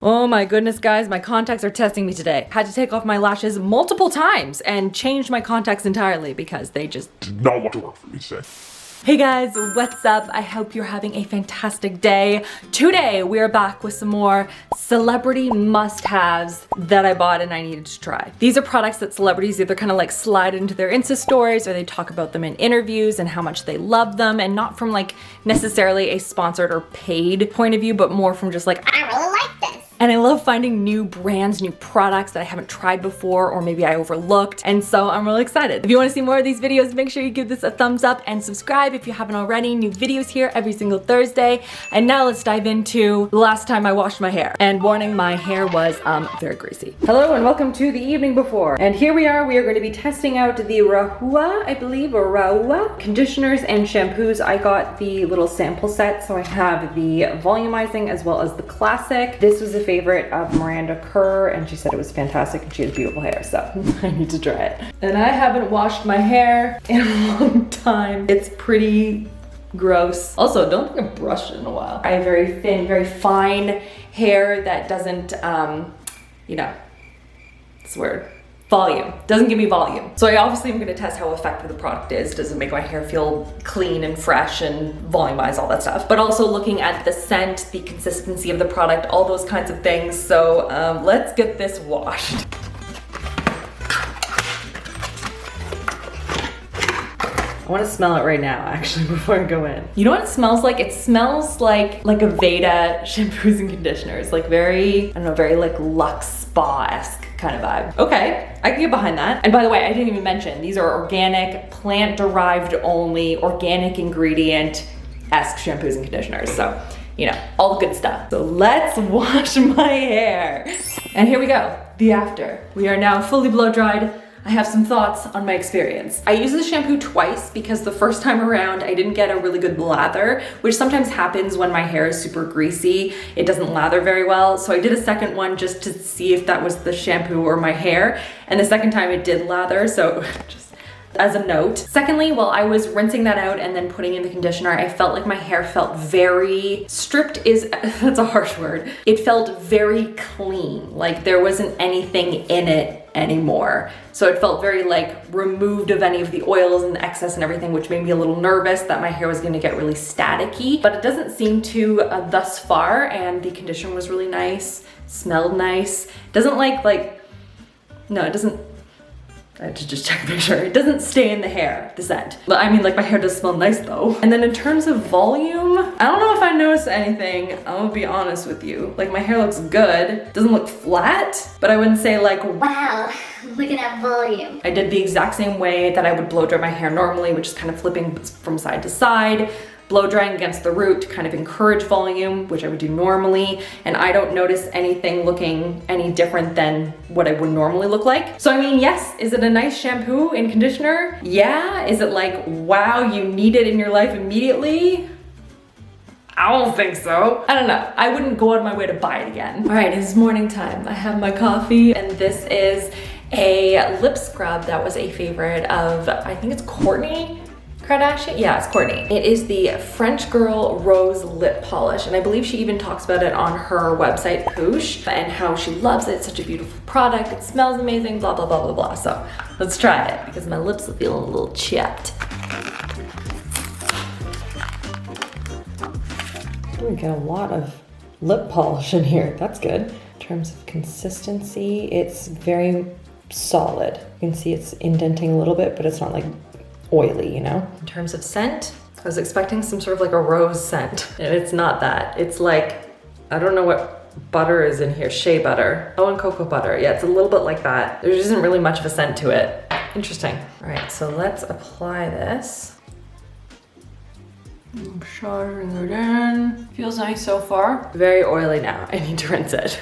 Oh my goodness, guys, my contacts are testing me today. Had to take off my lashes multiple times and change my contacts entirely because they just did not want to work for me today. Hey guys, what's up? I hope you're having a fantastic day. Today, we are back with some more celebrity must-haves that I bought and I needed to try. These are products that celebrities either kind of like slide into their Insta stories or they talk about them in interviews and how much they love them, and not from like necessarily a sponsored or paid point of view, but more from just like, I really like this. And I love finding new brands, new products that I haven't tried before or maybe I overlooked. And so I'm really excited. If you want to see more of these videos, make sure you give this a thumbs up and subscribe if you haven't already. New videos here every single Thursday. And now let's dive into the last time I washed my hair. And warning, my hair was very greasy. Hello and welcome to the evening before. And here we are going to be testing out the RAHUA, I believe, or RAHUA conditioners and shampoos. I got the little sample set, so I have the volumizing as well as the classic. This was a favorite of Miranda Kerr, and she said it was fantastic and she has beautiful hair, so I need to try it. And I haven't washed my hair in a long time. It's pretty gross. Also, don't think I've brushed it in a while. I have very thin, very fine hair that doesn't, you know, it's weird. Volume. Doesn't give me volume. So I obviously am gonna test how effective the product is. Does it make my hair feel clean and fresh and volumize, all that stuff. But also looking at the scent, the consistency of the product, all those kinds of things. So let's get this washed. I want to smell it right now, actually, before I go in. You know what it smells like? It smells like Aveda shampoos and conditioners. Like very, I don't know, very like luxe spa-esque kind of vibe. Okay, I can get behind that. And by the way, I didn't even mention, these are organic, plant-derived only, organic ingredient-esque shampoos and conditioners. So, you know, all the good stuff. So let's wash my hair. And here we go, the after. We are now fully blow-dried. I have some thoughts on my experience. I used the shampoo twice because the first time around I didn't get a really good lather, which sometimes happens when my hair is super greasy. It doesn't lather very well. So I did a second one just to see if that was the shampoo or my hair. And the second time it did lather, so just as a note. Secondly, while I was rinsing that out and then putting in the conditioner, I felt like my hair felt very stripped that's a harsh word. It felt very clean, like there wasn't anything in it anymore. So it felt very like removed of any of the oils and the excess and everything, which made me a little nervous that my hair was gonna get really staticky, but it doesn't seem to thus far, and the conditioner was really nice, smelled nice. Doesn't no, it doesn't, I had to just check to make sure. It doesn't stay in the hair, the scent. But I mean, like, my hair does smell nice though. And then in terms of volume, I don't know if I noticed anything. I'm gonna be honest with you. Like, my hair looks good. Doesn't look flat, but I wouldn't say like, wow, look at that volume. I did the exact same way that I would blow dry my hair normally, which is kind of flipping from side to side, blow drying against the root to kind of encourage volume, which I would do normally. And I don't notice anything looking any different than what I would normally look like. So I mean, yes, is it a nice shampoo and conditioner? Yeah. Is it like, wow, you need it in your life immediately? I don't think so. I don't know. I wouldn't go out of my way to buy it again. All right, it's morning time. I have my coffee, and this is a lip scrub that was a favorite of, I think it's Kourtney Kardashian? Yeah, it's Kourtney. It is the French Girl Rose Lip Polish, and I believe she even talks about it on her website, Couture, and how she loves it. It's such a beautiful product. It smells amazing, blah, blah, blah, blah, blah. So let's try it because my lips are feeling a little chapped. We got a lot of lip polish in here. That's good. In terms of consistency, it's very solid. You can see it's indenting a little bit, but it's not like oily, you know? In terms of scent, I was expecting some sort of like a rose scent, and it's not that. It's like, I don't know what butter is in here, shea butter. Oh, and cocoa butter. Yeah, it's a little bit like that. There isn't really much of a scent to it. Interesting. All right, so let's apply this. I'm showering it in. Feels nice so far. Very oily now. I need to rinse it.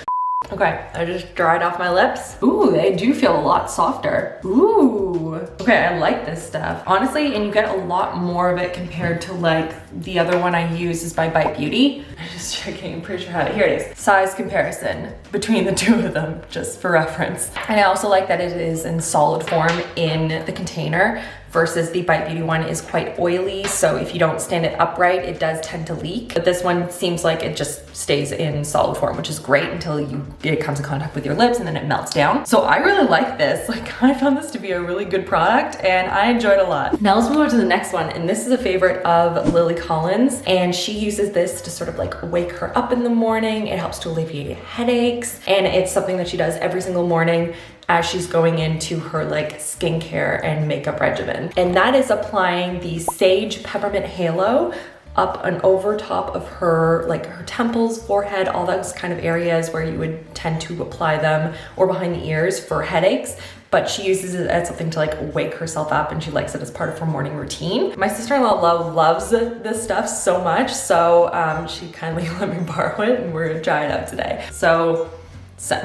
Okay, I just dried off my lips. Ooh, they do feel a lot softer. Ooh. Okay, I like this stuff. Honestly, and you get a lot more of it compared to like the other one I use is by Bite Beauty. I'm just checking, I'm pretty sure I have it. Here it is. Size comparison between the two of them, just for reference. And I also like that it is in solid form in the container versus the Bite Beauty one is quite oily. So if you don't stand it upright, it does tend to leak. But this one seems like it just stays in solid form, which is great until it comes in contact with your lips and then it melts down. So I really like this. Like, I found this to be a really good product and I enjoyed it a lot. Now let's move on to the next one. And this is a favorite of Lily Collins. And she uses this to sort of like wake her up in the morning. It helps to alleviate headaches. And it's something that she does every single morning as she's going into her like skincare and makeup regimen. And that is applying the SAJE Peppermint Halo up and over top of her, like her temples, forehead, all those kind of areas where you would tend to apply them, or behind the ears for headaches. But she uses it as something to like wake herself up, and she likes it as part of her morning routine. My sister-in-law loves this stuff so much, so she kindly let me borrow it and we're gonna try it out today. So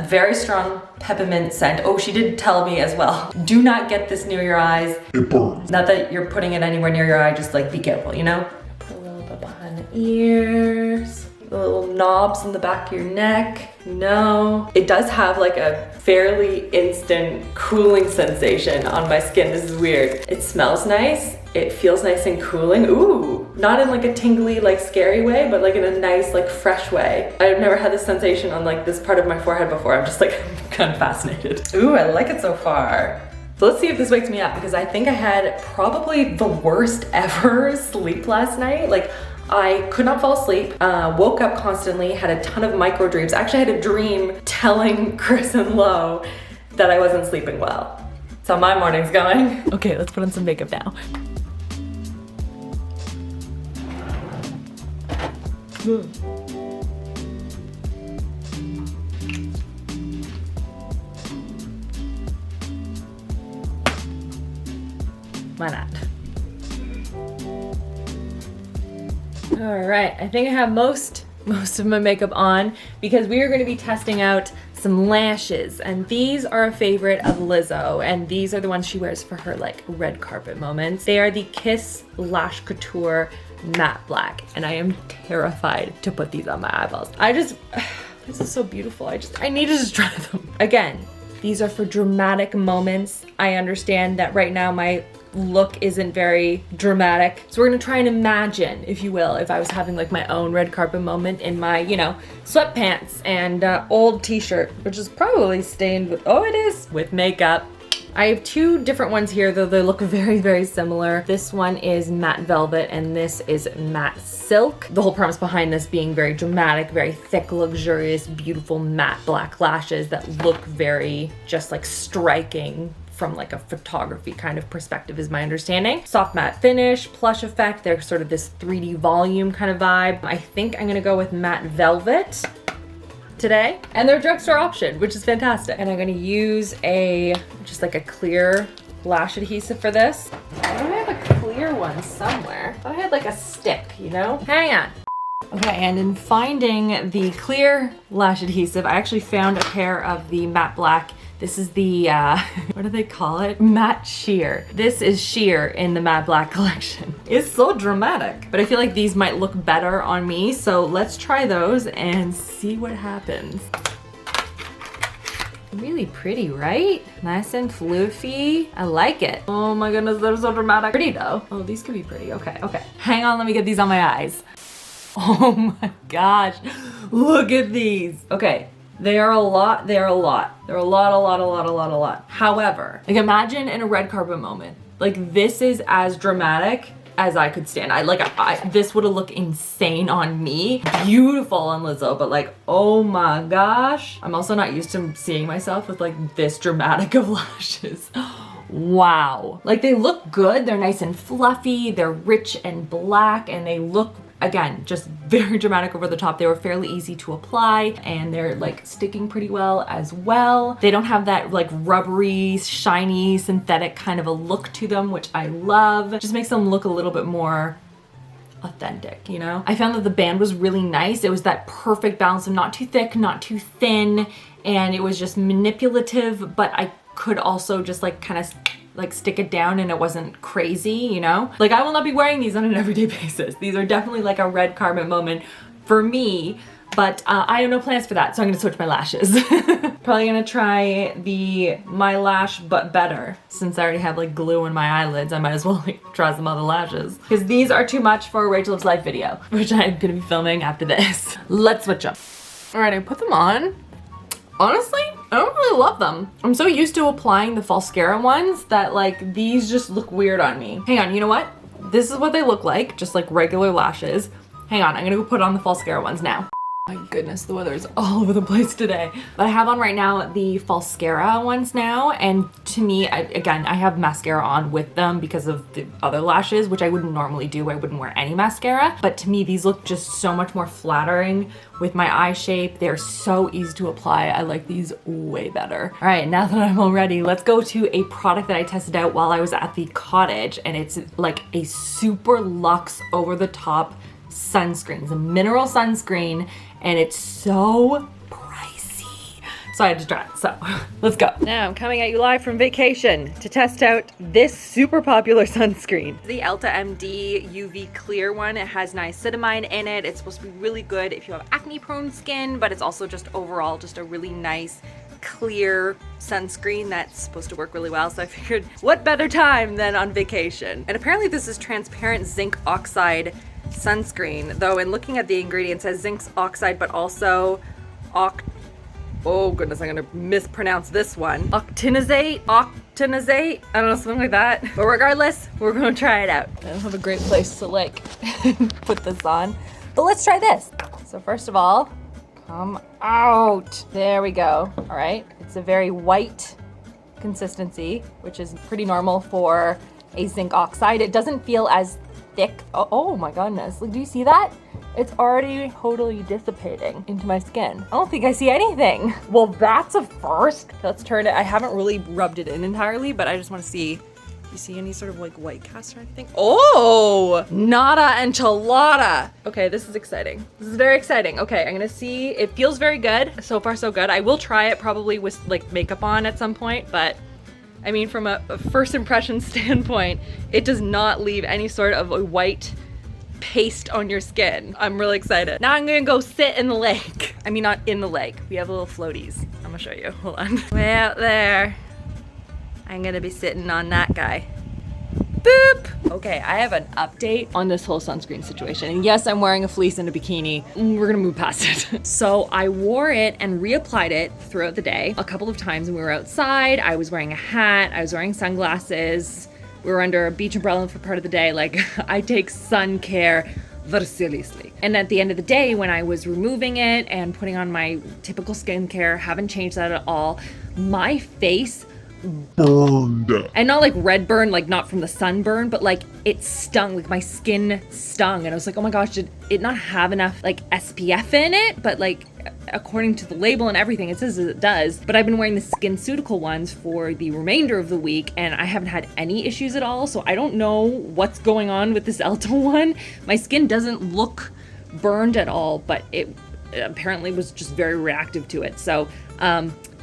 very strong peppermint scent. Oh, she did tell me as well, do not get this near your eyes. It burns. Not that you're putting it anywhere near your eye, just like be careful, you know? Put a little bit behind the ears, the little knobs in the back of your neck. No, it does have like a fairly instant cooling sensation on my skin. This is weird. It smells nice. It feels nice and cooling. Ooh, not in like a tingly, like scary way, but like in a nice, like fresh way. I've never had this sensation on like this part of my forehead before. I'm just like kind of fascinated. Ooh, I like it so far. So let's see if this wakes me up, because I think I had probably the worst ever sleep last night. Like, I could not fall asleep, woke up constantly, had a ton of micro dreams. Actually, I had a dream telling Chris and Lo that I wasn't sleeping well. That's how my morning's going. Okay, let's put on some makeup now. Why not? All right, I think I have most of my makeup on, because we are going to be testing out some lashes, and these are a favorite of Lizzo, and these are the ones she wears for her like red carpet moments. They are the Kiss Lash Couture Matte Black, and I am terrified to put these on my eyeballs. This is so beautiful. I need to just try them. Again, these are for dramatic moments. I understand that right now my look isn't very dramatic. So we're gonna try and imagine, if you will, if I was having like my own red carpet moment in my, you know, sweatpants and old t-shirt, which is probably stained with, oh it is, with makeup. I have two different ones here, though they look very, very similar. This one is matte velvet and this is matte silk. The whole premise behind this being very dramatic, very thick, luxurious, beautiful matte black lashes that look very just like striking from like a photography kind of perspective is my understanding. Soft matte finish, plush effect. They're sort of this 3D volume kind of vibe. I think I'm gonna go with matte velvet today. And they're a drugstore option, which is fantastic. And I'm gonna use just like a clear lash adhesive for this. I don't have a clear one somewhere. I thought I had like a stick, you know? Hang on. Okay, and in finding the clear lash adhesive, I actually found a pair of the matte black. This is the, what do they call it? Matte sheer. This is sheer in the matte black collection. It's so dramatic, but I feel like these might look better on me. So let's try those and see what happens. Really pretty, right? Nice and floofy. I like it. Oh my goodness, they're so dramatic. Pretty though. Oh, these could be pretty. Okay, okay. Hang on, let me get these on my eyes. Oh my gosh, look at these. Okay. They are a lot, they're a lot. They're a lot. However, like imagine in a red carpet moment, like this is as dramatic as I could stand. This would have looked insane on me. Beautiful on Lizzo, but like, oh my gosh. I'm also not used to seeing myself with like this dramatic of lashes. Wow. Like they look good, they're nice and fluffy, they're rich and black, and they look, again, just very dramatic over the top. They were fairly easy to apply and they're like sticking pretty well as well. They don't have that like rubbery, shiny, synthetic kind of a look to them, which I love. It just makes them look a little bit more authentic, you know? I found that the band was really nice. It was that perfect balance of not too thick, not too thin, and it was just manipulative, but I could also just like kind of like stick it down and it wasn't crazy, you know? Like I will not be wearing these on an everyday basis. These are definitely like a red carpet moment for me, But I have no plans for that, so I'm gonna switch my lashes. Probably gonna try the My Lash but better. Since I already have like glue in my eyelids, I might as well like try some other lashes. Because these are too much for a RachhLoves live video, which I'm gonna be filming after this. Let's switch up. All right, I put them on. Honestly, I don't really love them. I'm so used to applying the falscara ones that like these just look weird on me. Hang on, you know what? This is what they look like, just like regular lashes. Hang on, I'm gonna go put on the falscara ones now. My goodness, the weather is all over the place today. But I have on right now the falscara ones now, and to me, again, I have mascara on with them because of the other lashes, which I wouldn't normally do. I wouldn't wear any mascara, but to me, these look just so much more flattering with my eye shape. They're so easy to apply. I like these way better. All right, now that I'm all ready, let's go to a product that I tested out while I was at the cottage, and it's like a super luxe over-the-top sunscreen. It's a mineral sunscreen, and it's so pricey. So I had to try it, so let's go. Now I'm coming at you live from vacation to test out this super popular sunscreen. The ELTA MD UV Clear one. It has niacinamide in it. It's supposed to be really good if you have acne prone skin, but it's also just overall just a really nice clear sunscreen that's supposed to work really well. So I figured what better time than on vacation. And apparently this is transparent zinc oxide sunscreen, though in looking at the ingredients it says zinc oxide, but also oh goodness, I'm gonna mispronounce this one. Octinazate, I don't know, something like that. But regardless, we're gonna try it out. I don't have a great place to like put this on, but let's try this. So first of all, come out. There we go. All right, it's a very white consistency, which is pretty normal for a zinc oxide. It doesn't feel as thick. Oh my goodness, do you see that? It's already totally dissipating into my skin. I don't think I see anything. Well, that's a first. Let's turn it. I haven't really rubbed it in entirely, but I just want to see. You see any sort of like white cast or anything? Oh, nada enchilada. Okay, this is exciting. This is very exciting. Okay, I'm gonna see. It feels very good. So far, so good. I will try it probably with like makeup on at some point, but I mean, from a first impression standpoint, it does not leave any sort of a white paste on your skin. I'm really excited. Now I'm gonna go sit in the lake. I mean, not in the lake. We have little floaties. I'm gonna show you, hold on. Way out there. I'm gonna be sitting on that guy. Boop! Okay, I have an update on this whole sunscreen situation. And yes, I'm wearing a fleece and a bikini. We're gonna move past it. So I wore it and reapplied it throughout the day a couple of times when we were outside. I was wearing a hat, I was wearing sunglasses. We were under a beach umbrella for part of the day. Like, I take sun care very seriously. And at the end of the day, when I was removing it and putting on my typical skincare, haven't changed that at all, my face burned. And not like red burn, like not from the sunburn, but like it stung, like my skin stung. And I was like, oh my gosh, did it not have enough like SPF in it? But like, according to the label and everything, it says it does. But I've been wearing the SkinCeutical ones for the remainder of the week, and I haven't had any issues at all. So I don't know what's going on with this ELTA one. My skin doesn't look burned at all, but it apparently was just very reactive to it. So,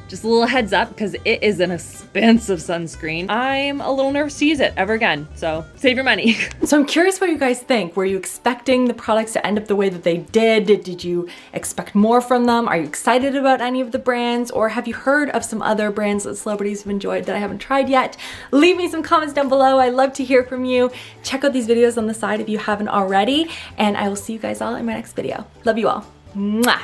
just a little heads up, because it is an expensive sunscreen. I'm a little nervous to use it ever again, so save your money. So I'm curious what you guys think. Were you expecting the products to end up the way that they did? Did you expect more from them? Are you excited about any of the brands? Or have you heard of some other brands that celebrities have enjoyed that I haven't tried yet? Leave me some comments down below. I love to hear from you. Check out these videos on the side if you haven't already, and I will see you guys all in my next video. Love you all. Mwah!